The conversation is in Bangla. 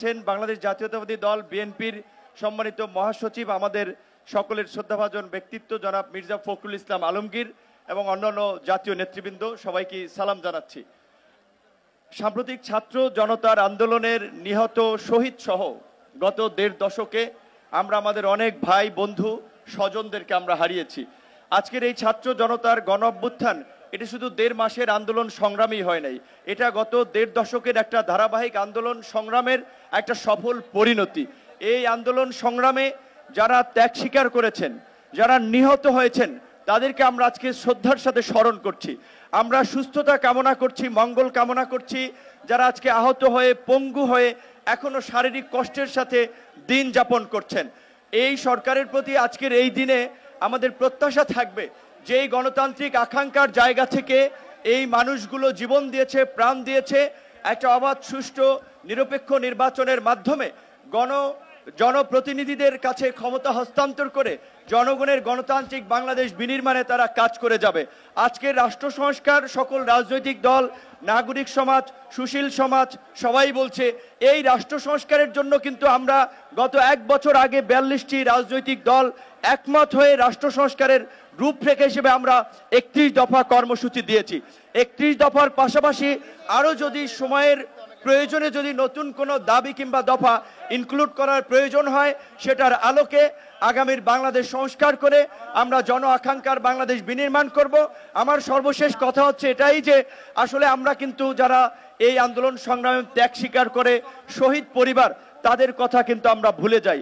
বাংলাদেশ জাতীয়তাবাদী দল বিএনপির সম্মানিত মহাসচিব আমাদের সকলের শ্রদ্ধাভাজন ব্যক্তিত্ব জনাব মির্জা ফখরুল ইসলাম আলমগীর এবং অন্যান্য জাতীয় নেতৃবৃন্দ সবাইকে সালাম জানাচ্ছি। সাম্প্রতিক ছাত্র জনতার আন্দোলনের নিহত শহীদ সহ গত দেড় দশকে আমরা আমাদের অনেক ভাই বন্ধু স্বজনদেরকে আমরা হারিয়েছি। আজকের এই ছাত্র জনতার গণ অভ্যুত্থান এটা শুধু দেড় মাসের আন্দোলন সংগ্রামই হয় নাই, এটা গত দেড় দশকের একটা ধারাবাহিক আন্দোলন সংগ্রামের একটা সফল পরিণতি। এই আন্দোলন সংগ্রামে যারা ত্যাগ স্বীকার করেছেন, যারা নিহত হয়েছেন, তাদেরকে আমরা আজকে শ্রদ্ধার সাথে স্মরণ করছি। আমরা সুস্থতা কামনা করছি, মঙ্গল কামনা করছি। যারা আজকে আহত হয়ে পঙ্গু হয়ে এখনো শারীরিক কষ্টের সাথে দিন যাপন করছেন, এই সরকারের প্রতি আজকের এই দিনে আমাদের প্রত্যাশা থাকবে যে এই গণতান্ত্রিক আকাঙ্ক্ষার জায়গা থেকে এই মানুষগুলো জীবন দিয়েছে, প্রাণ দিয়েছে, একটা অবাধ সুষ্ঠু নিরপেক্ষ নির্বাচনের মাধ্যমে জনপ্রতিনিধিদের কাছে ক্ষমতা হস্তান্তর করে জনগণের গণতান্ত্রিক বাংলাদেশ বিনির্মাণে তারা কাজ করে যাবে। আজকের রাষ্ট্র সংস্কার সকল রাজনৈতিক দল, নাগরিক সমাজ, সুশীল সমাজ সবাই বলছে এই রাষ্ট্র সংস্কারের জন্য কিন্তু আমরা গত এক বছর আগে 42টি রাজনৈতিক দল একমত হয়ে রাষ্ট্র সংস্কারের রূপরেখা হিসেবে আমরা 31 দফা কর্মসূচি দিয়েছি। 31 দফার পাশাপাশি আরো যদি সময়ের প্রয়োজনে যদি নতুন কোনো দাবি কিংবা দফা ইনক্লুড করার প্রয়োজন হয়, সেটার আলোকে আগামীর বাংলাদেশ সংস্কার করে আমরা জন আকাঙ্ক্ষার বাংলাদেশ বিনির্মাণ করব। আমার সর্বশেষ কথা হচ্ছে এটাই যে আসলে আমরা কিন্তু যারা এই আন্দোলন সংগ্রামে ত্যাগ স্বীকার করে শহীদ পরিবার, তাদের কথা কিন্তু আমরা ভুলে যাই।